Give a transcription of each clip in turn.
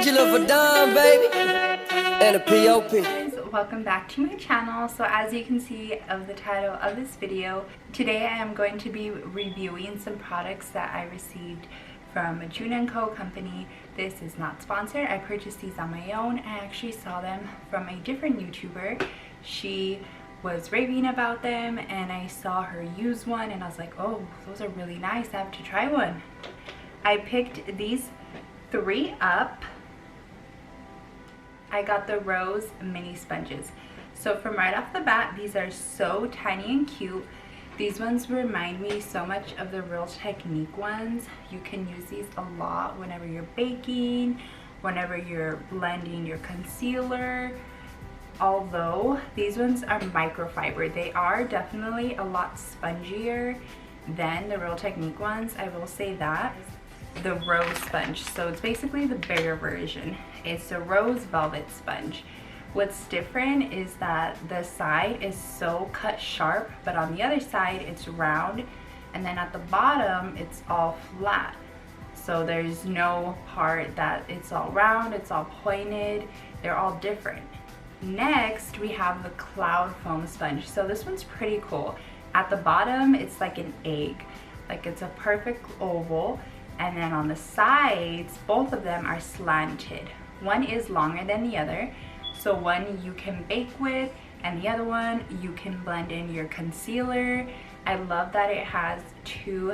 kilo for Don, baby, and a P.O.P. Welcome back to my channel. So as you can see of the title of this video, today I am going to be reviewing some products that I received from JUNO CO company. This is not sponsored. I purchased these on my own. I actually saw them from a different YouTuber. She was raving about them and I saw her use one and I was like, oh, those are really nice. I have to try one. I picked these 3 up. I got the Rose mini sponges. So from right off the bat, these are so tiny and cute. These ones remind me so much of the Real Technique ones. You can use these a lot whenever you're baking, whenever you're blending your concealer. Although these ones are microfiber, they are definitely a lot spongier than the Real Technique ones. I will say that. The Rose sponge, so it's basically the bigger version. It's a rose velvet sponge. What's different is that the side is so cut sharp, but on the other side it's round, and then at the bottom it's all flat. So there's no part that it's all round, it's all pointed. They're all different. Next we have the Cloud Foam sponge. So this one's pretty cool. At the bottom it's like an egg, like it's a perfect oval. And then on the sides, both of them are slanted. One is longer than the other. So one you can bake with, and the other one you can blend in your concealer. I love that it has 2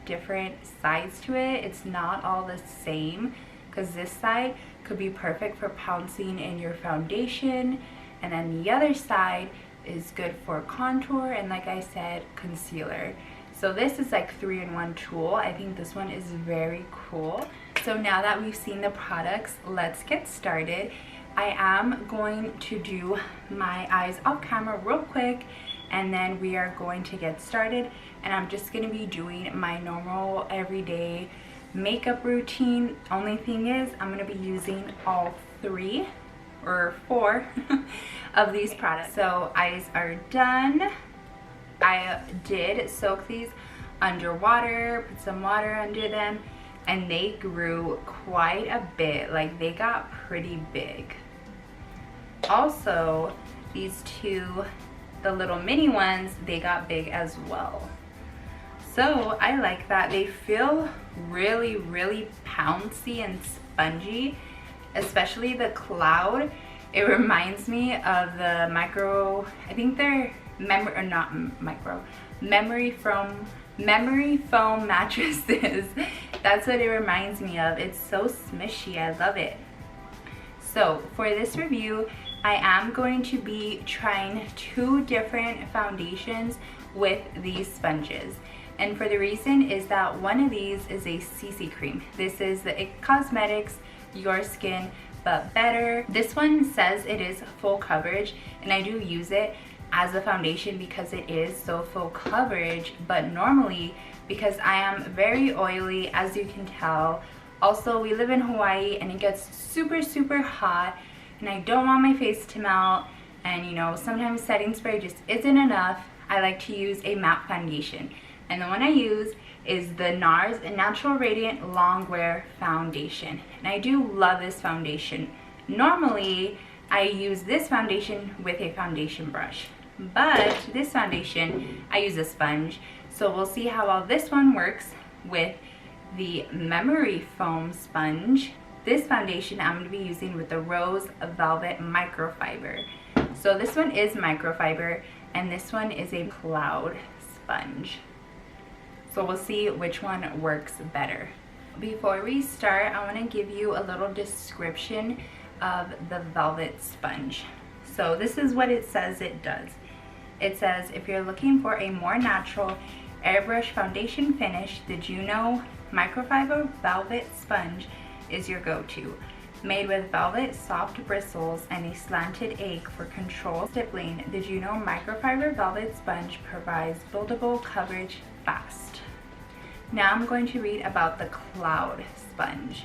different sides to it. It's not all the same, because this side could be perfect for pouncing in your foundation. And then the other side is good for contour and, like I said, concealer. So this is like 3-in-1 tool. I think this one is very cool. So now that we've seen the products, let's get started. I am going to do my eyes off camera real quick, and then we are going to get started. And I'm just going to be doing my normal everyday makeup routine. Only thing is, I'm going to be using all 3 or 4 of these products. So eyes are done. I did soak these underwater, put some water under them, and they grew quite a bit. Like, they got pretty big. Also, these 2, the little mini ones, they got big as well. So I like that. They feel really, really pouncy and spongy, especially the Cloud. It reminds me of the micro, I think they're memory foam mattresses. That's what it reminds me of. It's so smushy. I love it. So for this review, I am going to be trying 2 different foundations with these sponges. And for the reason is that one of these is a CC cream. This is the IT Cosmetics Your Skin But Better. This one says it is full coverage, and I do use it as a foundation because it is so full coverage. But normally, because I am very oily, as you can tell, also we live in Hawaii and it gets super hot, and I don't want my face to melt, and you know, sometimes setting spray just isn't enough. I like to use a matte foundation, and the one I use is the NARS Natural Radiant Longwear Foundation, and I do love this foundation. Normally I use this foundation with a foundation brush, but this foundation I use a sponge. So we'll see how well this one works with the Memory Foam sponge. This foundation I'm going to be using with the Rose Velvet Microfiber. So this one is microfiber and this one is a Cloud sponge. So we'll see which one works better. Before we start, I want to give you a little description of the velvet sponge. So this is what it says it does. It says, if you're looking for a more natural airbrush foundation finish, the JUNO Microfiber Velvet Sponge is your go-to. Made with velvet soft bristles and a slanted egg for controlled stippling, the JUNO Microfiber Velvet Sponge provides buildable coverage fast. Now I'm going to read about the Cloud Sponge.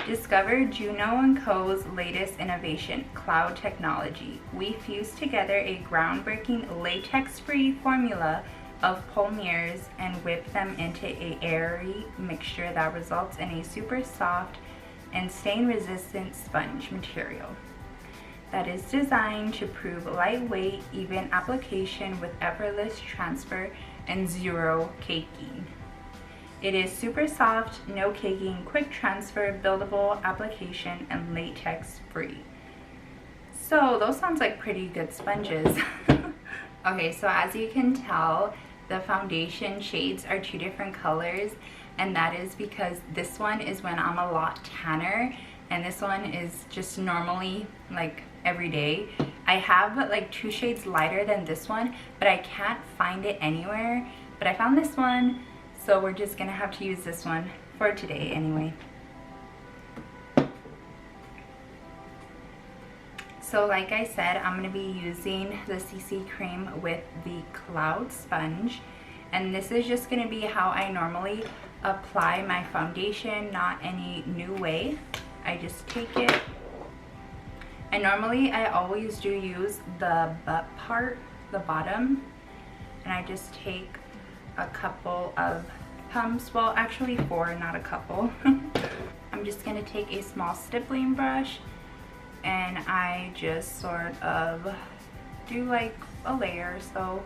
Discover JUNO CO's latest innovation, Cloud technology. We fuse together a groundbreaking latex-free formula of polymers and whip them into an airy mixture that results in a super soft and stain-resistant sponge material that is designed to prove lightweight, even application with effortless transfer and zero caking. It is super soft, no caking, quick transfer, buildable application, and latex free. So those sounds like pretty good sponges. Okay, so as you can tell, the foundation shades are 2 different colors, and that is because this one is when I'm a lot tanner, and this one is just normally like every day. I have like 2 shades lighter than this one, but I can't find it anywhere. But I found this one, so we're just gonna have to use this one for today anyway. So like I said, I'm going to be using the CC cream with the Cloud sponge, and this is just going to be how I normally apply my foundation, not any new way. I just take it, and normally I always do use the butt part, the bottom, and I just take a couple of pumps, well actually 4, not a couple. I'm just going to take a small stippling brush, and I just sort of do like a layer. So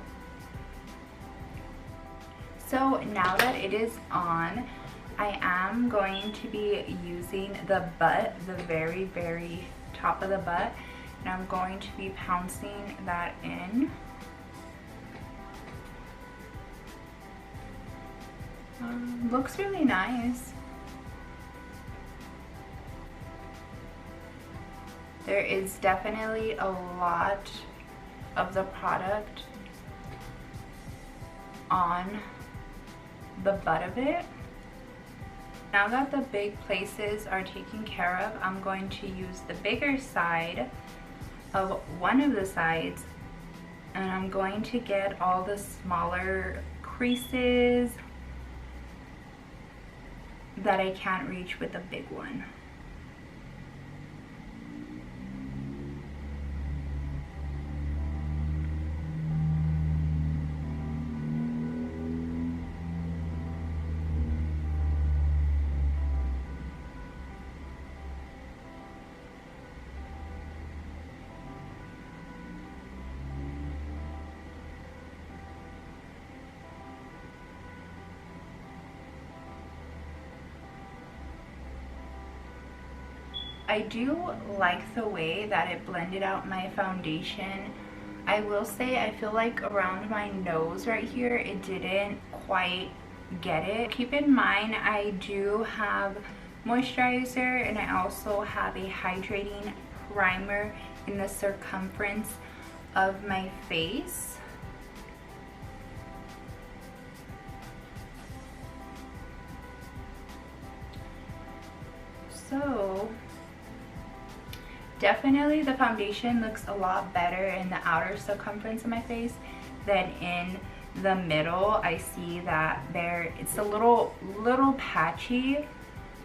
now that it is on, I am going to be using the butt, the very, very top of the butt, and I'm going to be pouncing that in. Looks really nice. There is definitely a lot of the product on the butt of it. Now that the big places are taken care of, I'm going to use the bigger side of one of the sides, and I'm going to get all the smaller creases that I can't reach with the big one. I do like the way that it blended out my foundation. I will say I feel like around my nose right here, it didn't quite get it. Keep in mind, I do have moisturizer, and I also have a hydrating primer in the circumference of my face. So definitely the foundation looks a lot better in the outer circumference of my face than in the middle. I see that it's a little patchy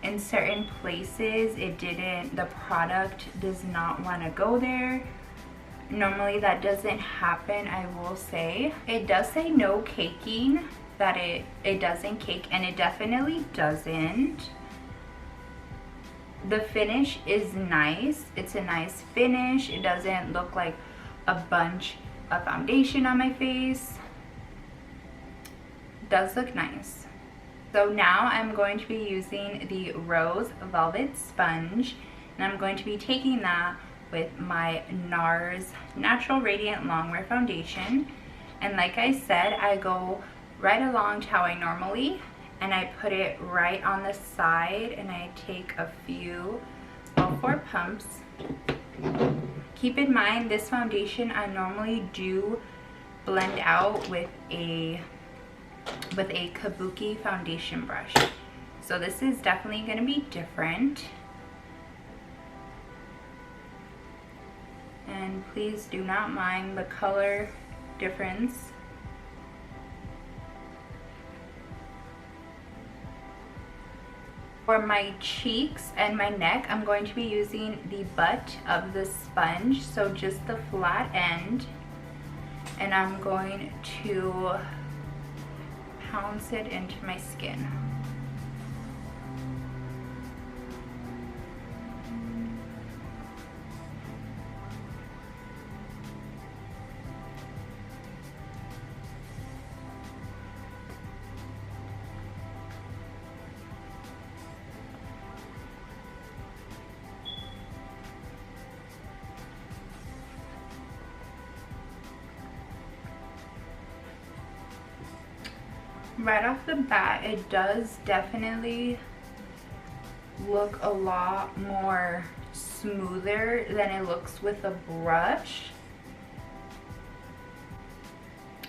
in certain places. The product does not want to go there. Normally that doesn't happen, I will say. It does say no caking, that it doesn't cake, and it definitely doesn't. The finish is nice. It's a nice finish. It doesn't look like a bunch of foundation on my face. It does look nice. So now I'm going to be using the Rose Velvet Sponge, and I'm going to be taking that with my NARS Natural Radiant Longwear Foundation. And like I said, I go right along to how I normally, and I put it right on the side, and I take a few, well, 4 pumps. Keep in mind, this foundation I normally do blend out with a Kabuki foundation brush. So this is definitely going to be different. And please do not mind the color difference. For my cheeks and my neck, I'm going to be using the butt of the sponge, so just the flat end, and I'm going to pounce it into my skin. right off the bat, it does definitely look a lot more smoother than it looks with a brush.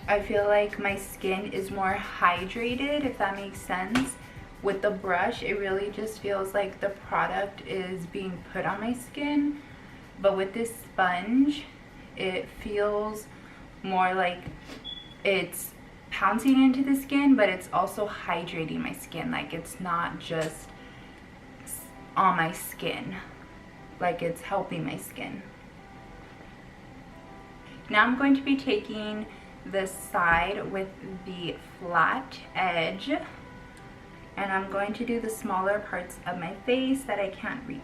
I feel like my skin is more hydrated, if that makes sense. With the brush, it really just feels like the product is being put on my skin. But with this sponge, it feels more like it's pouncing into the skin, but it's also hydrating my skin. Like it's not just on my skin, like it's helping my skin. Now I'm going to be taking the side with the flat edge, and I'm going to do the smaller parts of my face that I can't reach.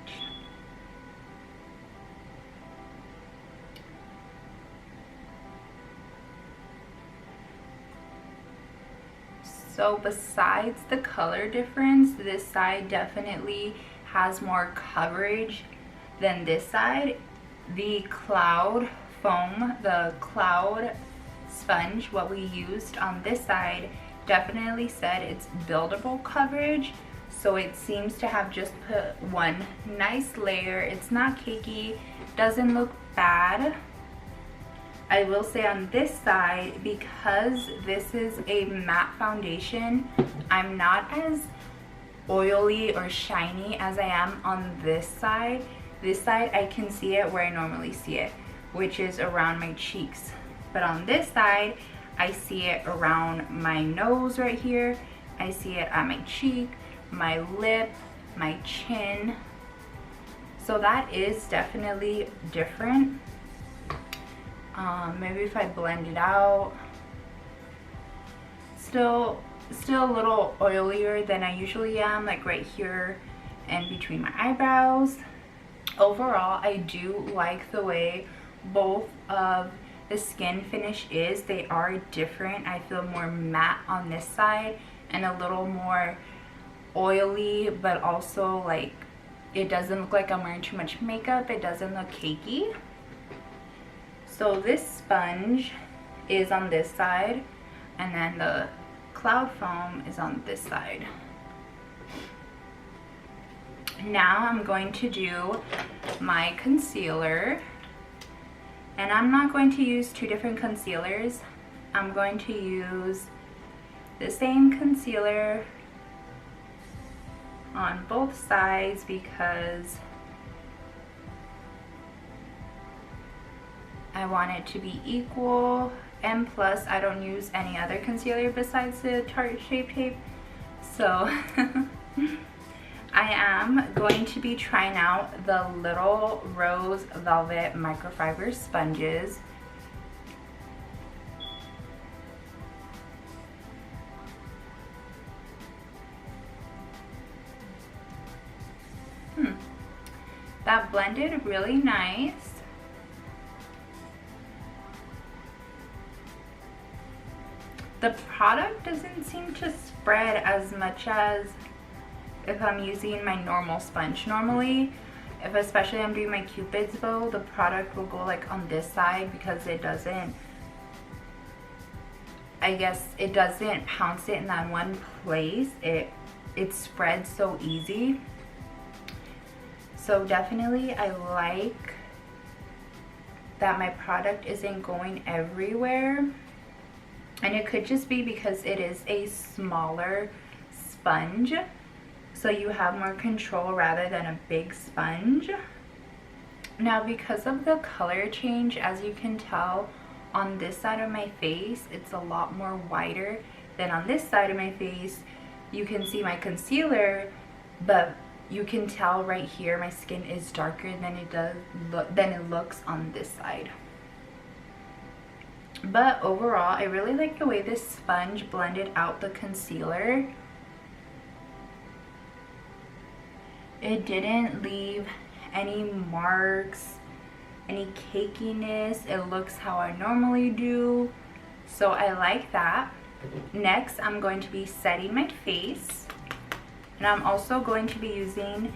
So besides the color difference, this side definitely has more coverage than this side. The cloud foam, the cloud sponge, what we used on this side, definitely said it's buildable coverage. So it seems to have just put one nice layer. It's not cakey, doesn't look bad. I will say on this side, because this is a matte foundation, I'm not as oily or shiny as I am on this side. This side I can see it where I normally see it, which is around my cheeks. But on this side, I see it around my nose right here. I see it on my cheek, my lip, my chin. So that is definitely different. Maybe if I blend it out, still a little oilier than I usually am, like right here and between my eyebrows. Overall, I do like the way both of the skin finish is. They are different. I feel more matte on this side and a little more oily, but also like it doesn't look like I'm wearing too much makeup. It doesn't look cakey. So this sponge is on this side, and then the cloud foam is on this side. Now I'm going to do my concealer, and I'm not going to use two different concealers. I'm going to use the same concealer on both sides because I want it to be equal, and plus I don't use any other concealer besides the Tarte Shape Tape. So I am going to be trying out the little Rose Velvet Microfiber Sponges. That blended really nice. The product doesn't seem to spread as much as if I'm using my normal sponge. Normally, if especially I'm doing my Cupid's bow, the product will go like on this side because it doesn't, I guess it doesn't pounce it in that one place. It spreads so easy. So definitely I like that my product isn't going everywhere. And it could just be because it is a smaller sponge, so you have more control rather than a big sponge. Now because of the color change, as you can tell on this side of my face, it's a lot more whiter than on this side of my face. You can see my concealer, but you can tell right here my skin is darker than it looks on this side. But overall, I really like the way this sponge blended out the concealer. It didn't leave any marks, any cakiness. It looks how I normally do. So I like that. Next, I'm going to be setting my face. And I'm also going to be using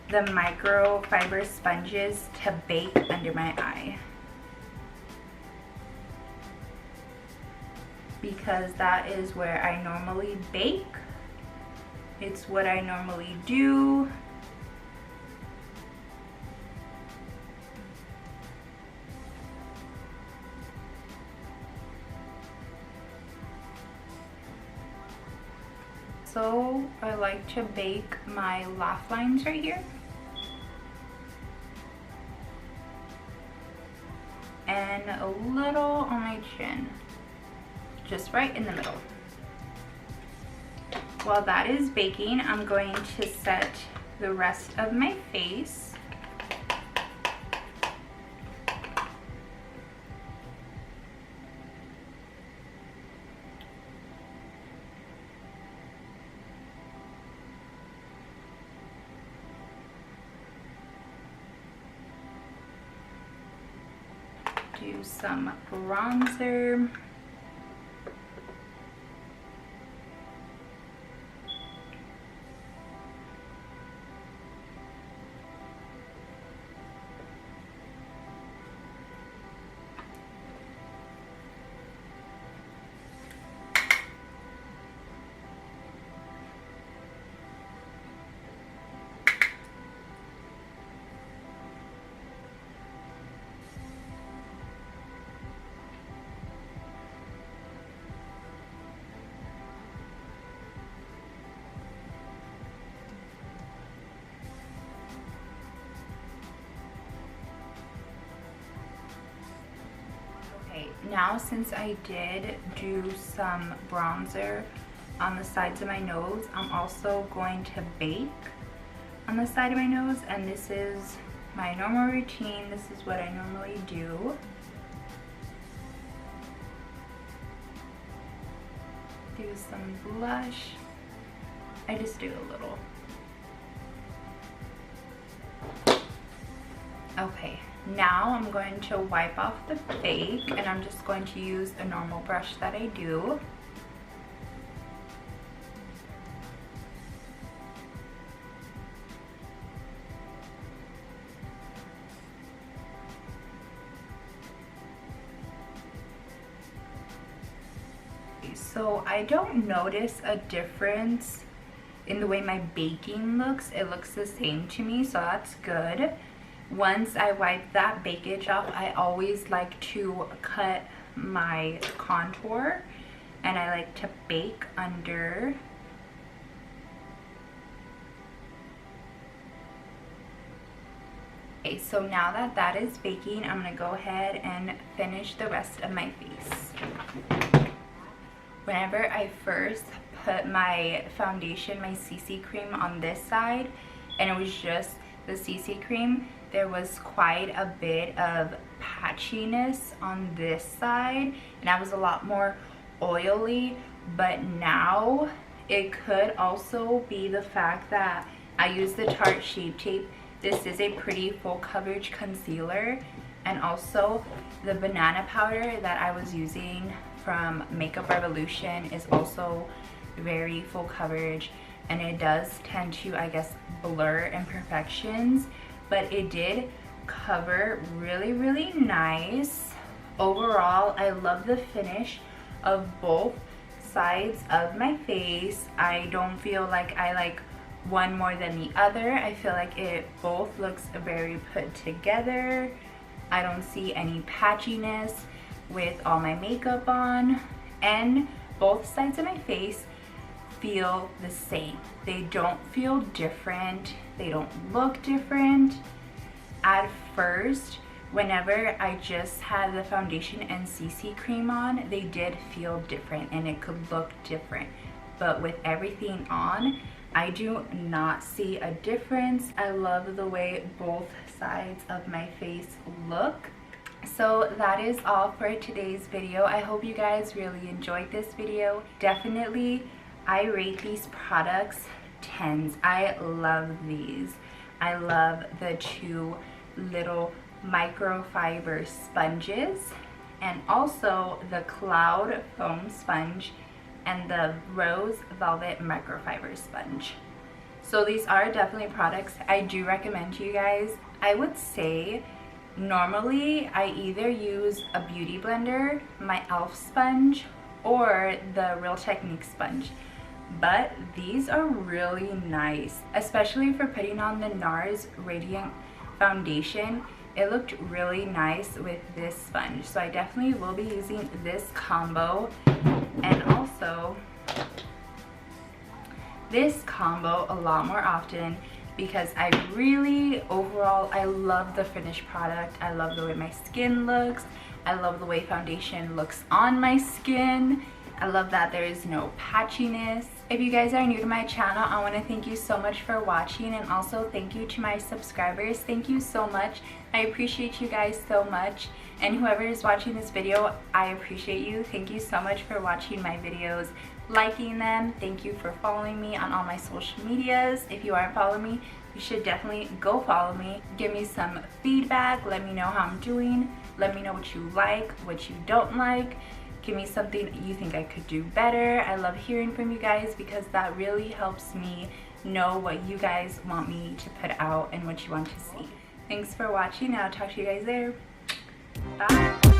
the microfiber sponges to bake under my eye. because that is where I normally bake. It's what I normally do. So I like to bake my laugh lines right here. And a little on my chin, just right in the middle. While that is baking, I'm going to set the rest of my face. Do some bronzer. Now, since I did do some bronzer on the sides of my nose, I'm also going to bake on the side of my nose, and this is my normal routine. This is what I normally do. Do some blush. I just do a little. Okay, now I'm going to wipe off the fake, and I'm just going to use a normal brush that I do. So I don't notice a difference in the way my baking looks. It looks the same to me, so that's good. Once I wipe that bakage off, I always like to cut my contour, and I like to bake under. Okay, so now that that is baking, I'm gonna go ahead and finish the rest of my face. Whenever I first put my foundation, my CC cream on this side, and it was just the CC cream, there was quite a bit of patchiness on this side, and that was a lot more oily. But now it could also be the fact that I use the Tarte Shape Tape. This is a pretty full coverage concealer, and also the banana powder that I was using from Makeup Revolution is also very full coverage, and it does tend to, I guess, blur imperfections, but it did cover really, really nice. Overall, I love the finish of both sides of my face. I don't feel like I like one more than the other. I feel like it both looks very put together. I don't see any patchiness with all my makeup on, and both sides of my face feel the same. They don't feel different. They don't look different. At first, whenever I just had the foundation and CC cream on, they did feel different and it could look different. But with everything on, I do not see a difference. I love the way both sides of my face look. So that is all for today's video. I hope you guys really enjoyed this video. Definitely, I rate these products 10s. I love these. I love the two little microfiber sponges, and also the Cloud Foam Sponge and the Rose Velvet Microfiber Sponge. So these are definitely products I do recommend to you guys. I would say normally I either use a beauty blender, my e.l.f. sponge, or the Real Technique sponge. But these are really nice, especially for putting on the NARS Radiant Foundation. It looked really nice with this sponge, so I definitely will be using this combo, and also this combo a lot more often, because I really, overall, I love the finished product. I love the way my skin looks. I love the way foundation looks on my skin. I love that there is no patchiness. If you guys are new to my channel, I want to thank you so much for watching, and also thank you to my subscribers. Thank you so much. I appreciate you guys so much, and whoever is watching this video, I appreciate you. Thank you so much for watching my videos, liking them. Thank you for following me on all my social medias. If you aren't following me, you should definitely go follow me. Give me some feedback. Let me know how I'm doing. Let me know what you like, what you don't like. Give me something you think I could do better. I love hearing from you guys, because that really helps me know what you guys want me to put out and what you want to see. Thanks for watching, and I'll talk to you guys there. Bye.